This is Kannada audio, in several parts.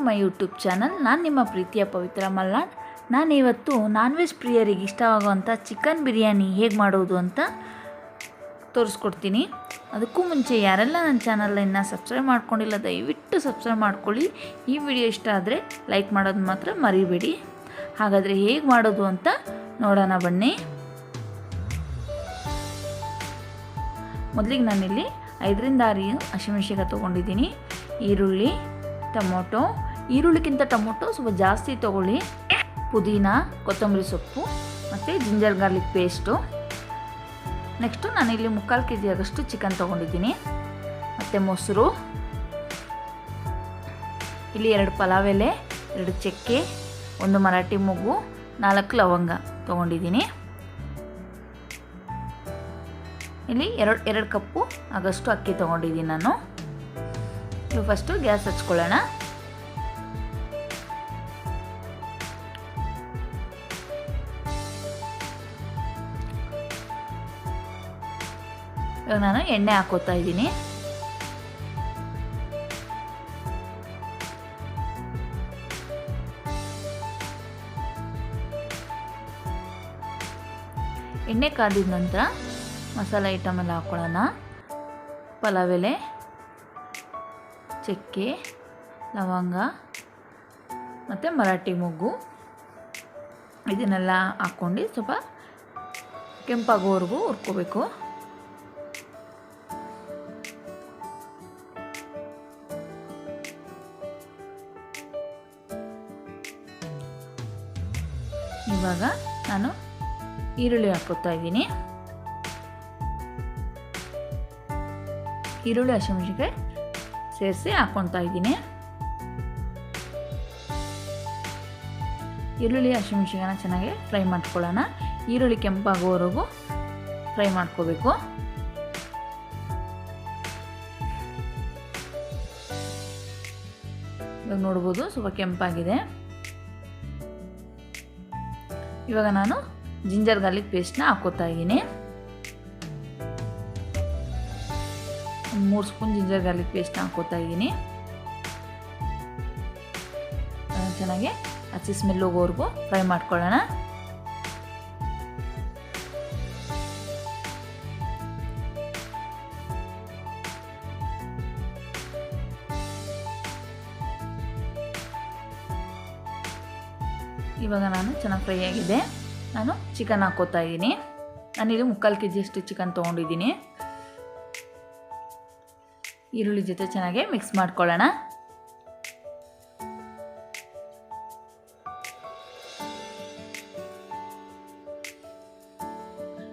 My YouTube channel. ನಾನು ನಿಮ್ಮ ಪ್ರೀತಿಯ ಪವಿತ್ರ ಮಲ್ನಾಡ್. ನಾನಿವತ್ತು ನಾನ್ ವೆಜ್ ಪ್ರಿಯರಿಗೆ ಇಷ್ಟವಾಗುವಂಥ ಚಿಕನ್ ಬಿರಿಯಾನಿ ಹೇಗೆ ಮಾಡೋದು ಅಂತ ತೋರಿಸ್ಕೊಡ್ತೀನಿ. ಅದಕ್ಕೂ ಮುಂಚೆ ಯಾರೆಲ್ಲ ನನ್ನ ಚಾನಲನ್ನು ಸಬ್ಸ್ಕ್ರೈಬ್ ಮಾಡ್ಕೊಂಡಿಲ್ಲ ದಯವಿಟ್ಟು ಸಬ್ಸ್ಕ್ರೈಬ್ ಮಾಡ್ಕೊಳ್ಳಿ. ಈ ವಿಡಿಯೋ ಇಷ್ಟ ಆದರೆ ಲೈಕ್ ಮಾಡೋದು ಮಾತ್ರ ಮರಿಬೇಡಿ. ಹಾಗಾದರೆ ಹೇಗೆ ಮಾಡೋದು ಅಂತ ನೋಡೋಣ ಬನ್ನಿ. ಮೊದಲಿಗೆ ನಾನಿಲ್ಲಿ 5-6 ಹಸಿಮೆಣಸಿನಕಾಯಿ ತೊಗೊಂಡಿದ್ದೀನಿ. ಈರುಳ್ಳಿ, ಟೊಮೊಟೊ, ಈರುಳ್ಳಿಗಿಂತ ಟೊಮೊಟೊ ಸ್ವಲ್ಪ ಜಾಸ್ತಿ ತೊಗೊಳ್ಳಿ. ಪುದೀನ, ಕೊತ್ತಂಬರಿ ಸೊಪ್ಪು ಮತ್ತು ಜಿಂಜರ್ ಗಾರ್ಲಿಕ್ ಪೇಸ್ಟು. ನೆಕ್ಸ್ಟು ನಾನಿಲ್ಲಿ 3/4 kg ಆಗಷ್ಟು ಚಿಕನ್ ತೊಗೊಂಡಿದ್ದೀನಿ. ಮತ್ತು ಮೊಸರು, ಇಲ್ಲಿ 2 ಪಲಾವ್ ಎಲೆ, 2 ಚಕ್ಕೆ, 1 ಮರಾಠಿ ಮೊಗ್ಗು, 4 ಲವಂಗ ತೊಗೊಂಡಿದ್ದೀನಿ. ಇಲ್ಲಿ 2 ಕಪ್ಪು ಆಗಷ್ಟು ಅಕ್ಕಿ ತೊಗೊಂಡಿದ್ದೀನಿ ನಾನು. ಇದು ಫಸ್ಟು ಗ್ಯಾಸ್ ಹಚ್ಕೊಳ್ಳೋಣ. ಇವಾಗ ನಾನು ಎಣ್ಣೆ ಹಾಕೋತಾ ಇದ್ದೀನಿ. ಎಣ್ಣೆ ಕಾದಿದ ನಂತರ ಮಸಾಲೆ ಐಟಮ್ ಎಲ್ಲ ಹಾಕ್ಕೊಳ್ಳೋಣ. ಪಲಾವ್ ಎಲೆ, ಚಕ್ಕೆ, ಲವಂಗ ಮತ್ತು ಮರಾಠಿ ಮೊಗ್ಗು ಇದನ್ನೆಲ್ಲ ಹಾಕ್ಕೊಂಡು ಸ್ವಲ್ಪ ಕೆಂಪಾಗೋವರೆಗೂ ಹುರ್ಕೋಬೇಕು. ಇವಾಗ ನಾನು ಈರುಳ್ಳಿ ಹಾಕೋತಾ ಇದ್ದೀನಿ. ಈರುಳ್ಳಿ ಹಸಿಮೆಣಸಿನಕಾಯಿ ಸೇರಿಸಿ ಹಾಕ್ಕೊತಾ ಇದ್ದೀನಿ. ಈರುಳ್ಳಿ ಹಸಿಮೆಣಸಿನಕಾಯಿನ ಚೆನ್ನಾಗಿ ಫ್ರೈ ಮಾಡ್ಕೊಳ್ಳೋಣ. ಈರುಳ್ಳಿ ಕೆಂಪಾಗೋವರೆಗೂ ಫ್ರೈ ಮಾಡ್ಕೋಬೇಕು. ಇವಾಗ ನೋಡ್ಬೋದು ಸ್ವಲ್ಪ ಕೆಂಪಾಗಿದೆ. ಇವಾಗ ನಾನು ಜಿಂಜರ್ ಗಾರ್ಲಿಕ್ ಪೇಸ್ಟ್ನ ಹಾಕೋತಾ ಇದ್ದೀನಿ. 3 ಸ್ಪೂನ್ ಜಿಂಜರ್ ಗಾರ್ಲಿಕ್ ಪೇಸ್ಟ್ನ ಹಾಕೋತಾ ಇದ್ದೀನಿ. ಚೆನ್ನಾಗಿ ಹಸಿ ಸ್ಮೆಲ್ ಹೋಗೋವರೆಗೂ ಫ್ರೈ ಮಾಡ್ಕೊಳ್ಳೋಣ. ಇವಾಗ ನಾನು ಚೆನ್ನಾಗಿ ಫ್ರೈ ಆಗಿದೆ. ನಾನು ಚಿಕನ್ ಹಾಕೋತಾ ಇದ್ದೀನಿ. ನಾನಿಲ್ಲಿ 3/4 kg ಅಷ್ಟು ಚಿಕನ್ ತೊಗೊಂಡಿದ್ದೀನಿ. ಈರುಳ್ಳಿ ಜೊತೆ ಚೆನ್ನಾಗಿ ಮಿಕ್ಸ್ ಮಾಡ್ಕೊಳ್ಳೋಣ.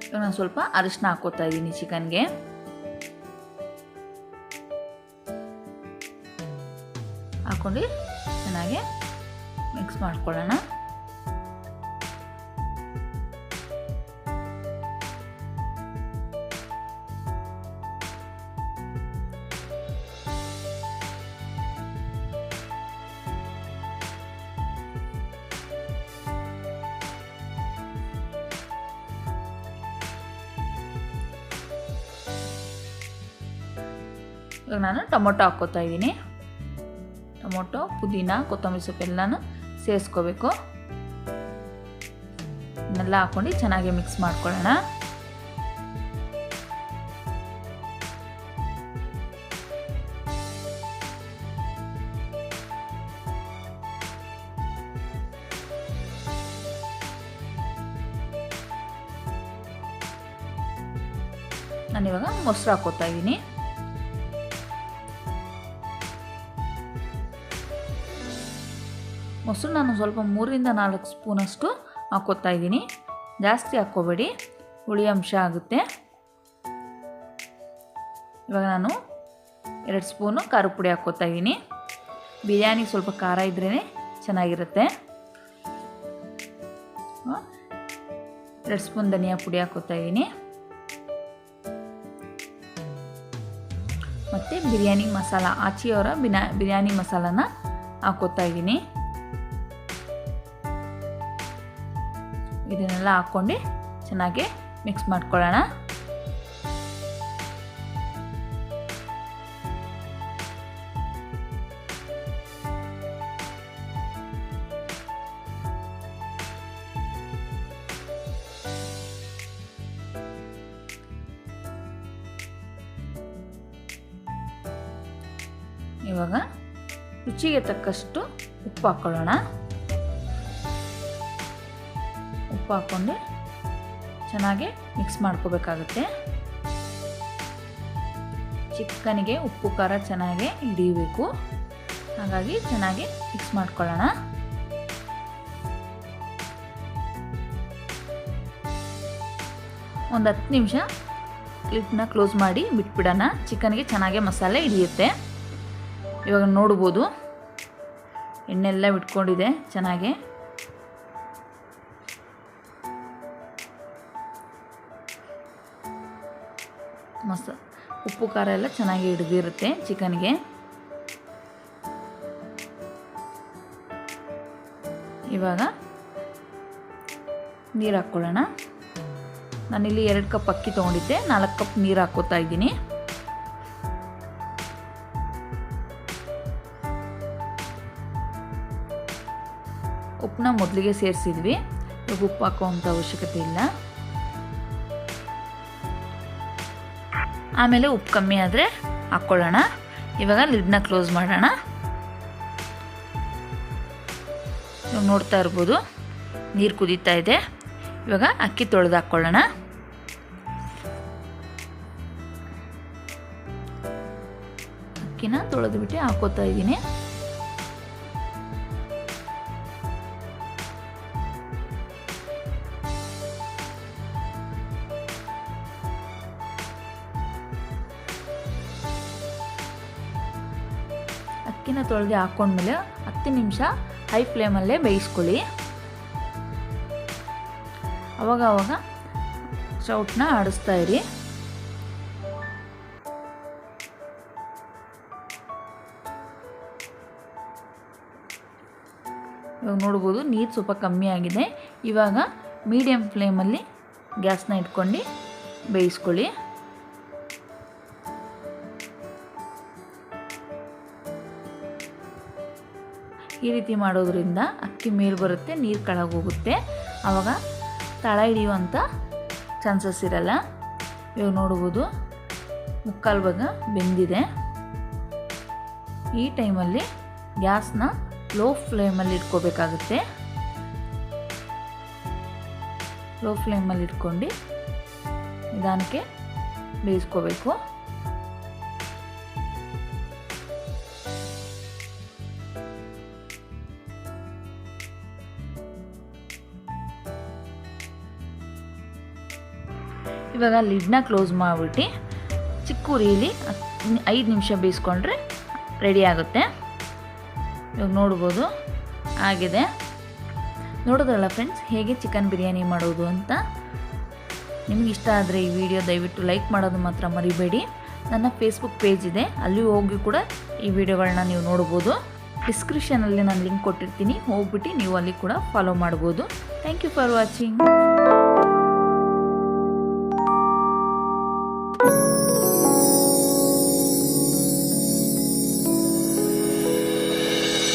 ಇವಾಗ ನಾನು ಸ್ವಲ್ಪ ಅರಿಶಿನ ಹಾಕೋತಾ ಇದ್ದೀನಿ ಚಿಕನ್ಗೆ. ಹಾಕೊಂಡು ಚೆನ್ನಾಗಿ ಮಿಕ್ಸ್ ಮಾಡ್ಕೊಳ್ಳೋಣ. ಇವಾಗ ನಾನು ಟೊಮೊಟೊ ಹಾಕ್ಕೋತಾ ಇದ್ದೀನಿ. ಟೊಮೊಟೊ, ಪುದೀನ, ಕೊತ್ತಂಬರಿ ಸೊಪ್ಪು ಎಲ್ಲನೂ ಸೇರಿಸ್ಕೋಬೇಕು. ಇದನ್ನೆಲ್ಲ ಹಾಕ್ಕೊಂಡು ಚೆನ್ನಾಗಿ ಮಿಕ್ಸ್ ಮಾಡ್ಕೊಳ್ಳೋಣ. ನಾನಿವಾಗ ಮೊಸರು ಹಾಕ್ಕೋತಾ ಇದ್ದೀನಿ. ಮೊಸರು ನಾನು ಸ್ವಲ್ಪ 3-4 ಸ್ಪೂನಷ್ಟು ಹಾಕ್ಕೋತಾ ಇದ್ದೀನಿ. ಜಾಸ್ತಿ ಹಾಕ್ಕೋಬೇಡಿ, ಹುಳಿ ಅಂಶ ಆಗುತ್ತೆ. ಇವಾಗ ನಾನು 2 ಸ್ಪೂನು ಖಾರ ಪುಡಿ ಹಾಕ್ಕೋತಾ ಇದ್ದೀನಿ. ಬಿರಿಯಾನಿ ಸ್ವಲ್ಪ ಖಾರ ಇದ್ರೇ ಚೆನ್ನಾಗಿರುತ್ತೆ. 2 ಸ್ಪೂನ್ ಧನಿಯಾ ಪುಡಿ ಹಾಕ್ಕೋತಾ ಇದ್ದೀನಿ. ಮತ್ತು ಬಿರಿಯಾನಿ ಮಸಾಲ, ಆಚಿಯವರ ಬಿರಿಯಾನಿ ಮಸಾಲಾನ ಹಾಕ್ಕೋತಾ ಇದ್ದೀನಿ. ಇದನ್ನೆಲ್ಲ ಹಾಕ್ಕೊಂಡು ಚೆನ್ನಾಗಿ ಮಿಕ್ಸ್ ಮಾಡ್ಕೊಳ್ಳೋಣ. ಇವಾಗ ರುಚಿಗೆ ತಕ್ಕಷ್ಟು ಉಪ್ಪು ಹಾಕ್ಕೊಳ್ಳೋಣ. ಉಪ್ಪು ಹಾಕ್ಕೊಂಡು ಚೆನ್ನಾಗಿ ಮಿಕ್ಸ್ ಮಾಡ್ಕೋಬೇಕಾಗುತ್ತೆ. ಚಿಕನ್ಗೆ ಉಪ್ಪು ಖಾರ ಚೆನ್ನಾಗಿ ಹಿಡಿಯಬೇಕು, ಹಾಗಾಗಿ ಚೆನ್ನಾಗಿ ಮಿಕ್ಸ್ ಮಾಡ್ಕೊಳ್ಳೋಣ. ಒಂದು 10 ನಿಮಿಷ ಲಿಡ್ನ ಕ್ಲೋಸ್ ಮಾಡಿ ಬಿಟ್ಬಿಡೋಣ. ಚಿಕನ್ಗೆ ಚೆನ್ನಾಗಿ ಮಸಾಲೆ ಹಿಡಿಯುತ್ತೆ. ಇವಾಗ ನೋಡ್ಬೋದು ಎಣ್ಣೆಲ್ಲ ಬಿಟ್ಕೊಂಡಿದೆ ಚೆನ್ನಾಗಿ. ಉಪ್ಪು ಖಾರ ಎಲ್ಲ ಚೆನ್ನಾಗಿ ಹಿಡಿದಿರುತ್ತೆ ಚಿಕನ್ಗೆ. ಇವಾಗ ನೀರು ಹಾಕ್ಕೊಳ್ಳೋಣ. ನಾನಿಲ್ಲಿ 2 ಕಪ್ ಅಕ್ಕಿ ತೊಗೊಂಡಿದ್ದೆ, 4 ಕಪ್ ನೀರು ಹಾಕ್ಕೋತಾ ಇದ್ದೀನಿ. ಉಪ್ಪನ್ನ ಮೊದಲಿಗೆ ಸೇರಿಸಿದ್ವಿ, ಇವಾಗ ಉಪ್ಪು ಹಾಕೋವಂಥ ಅವಶ್ಯಕತೆ ಇಲ್ಲ. ಆಮೇಲೆ ಉಪ್ಪು ಕಮ್ಮಿ ಆದರೆ ಹಾಕ್ಕೊಳ್ಳೋಣ. ಇವಾಗ ಲಿಡ್ನ ಕ್ಲೋಸ್ ಮಾಡೋಣ. ಇವಾಗ ನೋಡ್ತಾ ಇರ್ಬೋದು ನೀರು ಕುದೀತಾ ಇದೆ. ಇವಾಗ ಅಕ್ಕಿ ತೊಳೆದು ಹಾಕ್ಕೊಳ್ಳೋಣ. ಅಕ್ಕಿನ ತೊಳೆದುಬಿಟ್ಟು ಹಾಕೋತಾ ಇದ್ದೀನಿ. ಅಕ್ಕಿನ ತೊಳೆದು ಹಾಕ್ಕೊಂಡ್ಮೇಲೆ 10 ನಿಮಿಷ ಹೈ ಫ್ಲೇಮಲ್ಲೇ ಬೇಯಿಸ್ಕೊಳ್ಳಿ. ಅವಾಗ ಸ್ಟೌವ್ನ ಆಡಿಸ್ತಾ ಇರಿ. ಇವಾಗ ನೋಡ್ಬೋದು ನೀರು ಸ್ವಲ್ಪ ಕಮ್ಮಿ ಆಗಿದೆ. ಇವಾಗ ಮೀಡಿಯಮ್ ಫ್ಲೇಮಲ್ಲಿ ಗ್ಯಾಸ್ನ ಇಟ್ಕೊಂಡು ಬೇಯಿಸ್ಕೊಳ್ಳಿ. ಈ ರೀತಿ ಮಾಡೋದ್ರಿಂದ ಅಕ್ಕಿ ಮೇಲೆ ಬರುತ್ತೆ, ನೀರು ಕೆಳಗೆ ಹೋಗುತ್ತೆ. ಆವಾಗ ತಳ ಹಿಡಿಯುವಂಥ ಚಾನ್ಸಸ್ ಇರಲ್ಲ. ಇವಾಗ ನೋಡ್ಬೋದು ಮುಕ್ಕಾಲು ಭಾಗ ಬೆಂದಿದೆ. ಈ ಟೈಮಲ್ಲಿ ಗ್ಯಾಸ್ನ ಲೋ ಫ್ಲೇಮಲ್ಲಿ ಇಟ್ಕೋಬೇಕಾಗುತ್ತೆ. ಲೋ ಫ್ಲೇಮಲ್ಲಿ ಇಟ್ಕೊಂಡು ನಿಧಾನಕ್ಕೆ ಬೇಯಿಸ್ಕೋಬೇಕು. ಇವಾಗ ಲಿಡ್ನ ಕ್ಲೋಸ್ ಮಾಡಿಬಿಟ್ಟು ಚಿಕ್ಕ ಉರಿಯಲ್ಲಿ 5 ನಿಮಿಷ ಬೇಯಿಸ್ಕೊಂಡ್ರೆ ರೆಡಿ ಆಗುತ್ತೆ. ಇವಾಗ ನೋಡ್ಬೋದು ಆಗಿದೆ. ನೋಡೋದ್ರಲ್ಲ ಫ್ರೆಂಡ್ಸ್ ಹೇಗೆ ಚಿಕನ್ ಬಿರಿಯಾನಿ ಮಾಡೋದು ಅಂತ. ನಿಮ್ಗೆ ಇಷ್ಟ ಆದರೆ ಈ ವಿಡಿಯೋ ದಯವಿಟ್ಟು ಲೈಕ್ ಮಾಡೋದು ಮಾತ್ರ ಮರಿಬೇಡಿ. ನನ್ನ ಫೇಸ್ಬುಕ್ ಪೇಜ್ ಇದೆ, ಅಲ್ಲಿ ಹೋಗಿ ಕೂಡ ಈ ವಿಡಿಯೋಗಳನ್ನ ನೀವು ನೋಡ್ಬೋದು. ಡಿಸ್ಕ್ರಿಪ್ಷನಲ್ಲಿ ನಾನು ಲಿಂಕ್ ಕೊಟ್ಟಿರ್ತೀನಿ, ಹೋಗ್ಬಿಟ್ಟು ನೀವು ಅಲ್ಲಿ ಕೂಡ ಫಾಲೋ ಮಾಡ್ಬೋದು. Thank you for watching.